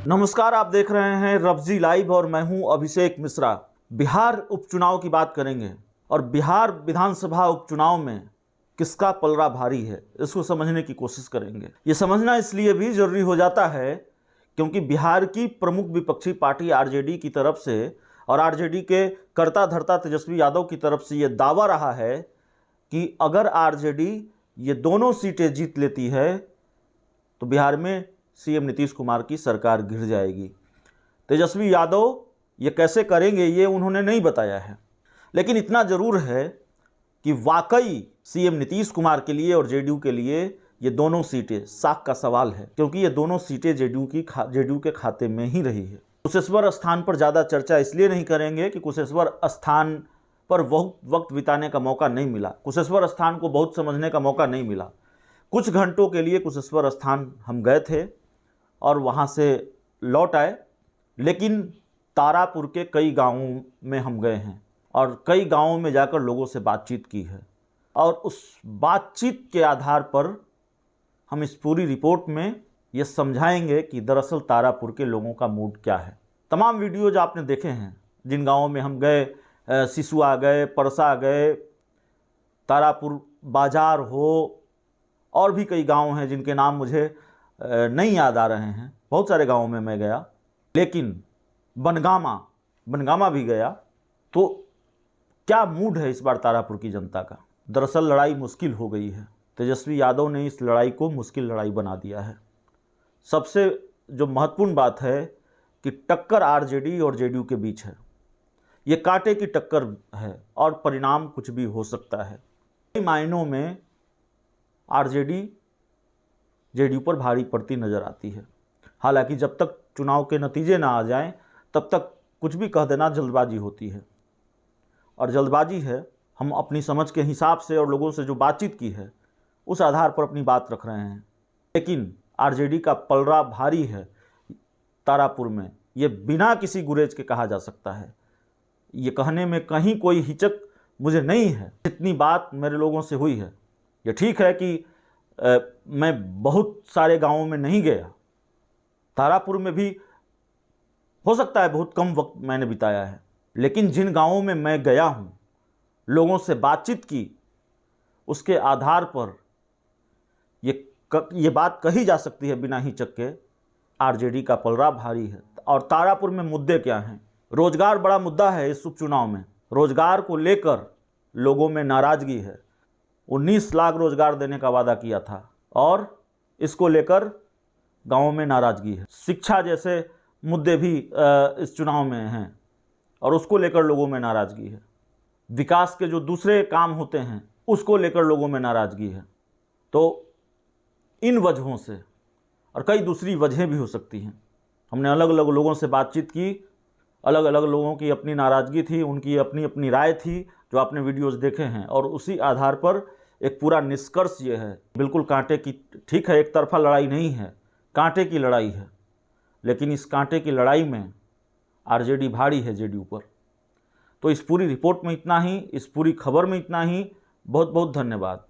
नमस्कार, आप देख रहे हैं रफ्जी लाइव और मैं हूं अभिषेक मिश्रा। बिहार उपचुनाव की बात करेंगे और बिहार विधानसभा उपचुनाव में किसका पलड़ा भारी है, इसको समझने की कोशिश करेंगे। ये समझना इसलिए भी जरूरी हो जाता है क्योंकि बिहार की प्रमुख विपक्षी पार्टी आरजेडी की तरफ से और आरजेडी के कर्ता धर्ता तेजस्वी यादव की तरफ से ये दावा रहा है कि अगर आरजेडी ये दोनों सीटें जीत लेती है तो बिहार में सीएम नीतीश कुमार की सरकार गिर जाएगी। तेजस्वी यादव ये कैसे करेंगे ये उन्होंने नहीं बताया है, लेकिन इतना ज़रूर है कि वाकई सीएम नीतीश कुमार के लिए और जेडीयू के लिए ये दोनों सीटें साख का सवाल है, क्योंकि ये दोनों सीटें जेडीयू के खाते में ही रही है। कुशेश्वर स्थान पर ज़्यादा चर्चा इसलिए नहीं करेंगे कि कुशेश्वर स्थान पर बहुत वक्त बिताने का मौका नहीं मिला, कुशेश्वर स्थान को बहुत समझने का मौका नहीं मिला। कुछ घंटों के लिए कुशेश्वर स्थान हम गए थे और वहाँ से लौट आए, लेकिन तारापुर के कई गांवों में हम गए हैं और कई गांवों में जाकर लोगों से बातचीत की है और उस बातचीत के आधार पर हम इस पूरी रिपोर्ट में ये समझाएंगे कि दरअसल तारापुर के लोगों का मूड क्या है। तमाम वीडियोज आपने देखे हैं, जिन गांवों में हम गए, सिसुआ गए, परसा गए, तारापुर बाजार हो, और भी कई गांव हैं जिनके नाम मुझे नहीं याद आ रहे हैं। बहुत सारे गांवों में मैं गया, लेकिन बनगामा भी गया। तो क्या मूड है इस बार तारापुर की जनता का? दरअसल लड़ाई मुश्किल हो गई है। तेजस्वी यादव ने इस लड़ाई को मुश्किल लड़ाई बना दिया है। सबसे जो महत्वपूर्ण बात है कि टक्कर आरजेडी और जेडीयू के बीच है। ये कांटे की टक्कर है और परिणाम कुछ भी हो सकता है। कई मायनों में आरजेडी जेडीयू पर भारी पड़ती नज़र आती है। हालांकि जब तक चुनाव के नतीजे ना आ जाएं तब तक कुछ भी कह देना जल्दबाजी होती है, और जल्दबाजी है। हम अपनी समझ के हिसाब से और लोगों से जो बातचीत की है उस आधार पर अपनी बात रख रहे हैं। लेकिन आरजेडी का पलड़ा भारी है तारापुर में, ये बिना किसी गुरेज के कहा जा सकता है। ये कहने में कहीं कोई हिचक मुझे नहीं है। जितनी बात मेरे लोगों से हुई है, ये ठीक है कि मैं बहुत सारे गांवों में नहीं गया, तारापुर में भी हो सकता है बहुत कम वक्त मैंने बिताया है, लेकिन जिन गांवों में मैं गया हूं, लोगों से बातचीत की, उसके आधार पर ये बात कही जा सकती है बिना हिचक के, आरजेडी का पलड़ा भारी है। और तारापुर में मुद्दे क्या हैं? रोजगार बड़ा मुद्दा है इस उपचुनाव में। रोजगार को लेकर लोगों में नाराजगी है। 19 लाख रोजगार देने का वादा किया था और इसको लेकर गांवों में नाराजगी है। शिक्षा जैसे मुद्दे भी इस चुनाव में हैं और उसको लेकर लोगों में नाराजगी है। विकास के जो दूसरे काम होते हैं उसको लेकर लोगों में नाराजगी है। तो इन वजहों से, और कई दूसरी वजहें भी हो सकती हैं। हमने अलग अलग लोगों से बातचीत की, अलग अलग लोगों की अपनी नाराज़गी थी, उनकी अपनी अपनी राय थी, जो आपने वीडियोस देखे हैं, और उसी आधार पर एक पूरा निष्कर्ष ये है। बिल्कुल कांटे की, ठीक है, एक तरफा लड़ाई नहीं है, कांटे की लड़ाई है, लेकिन इस कांटे की लड़ाई में आरजेडी भारी है जेडीयू पर। तो इस पूरी रिपोर्ट में इतना ही, इस पूरी खबर में इतना ही। बहुत बहुत धन्यवाद।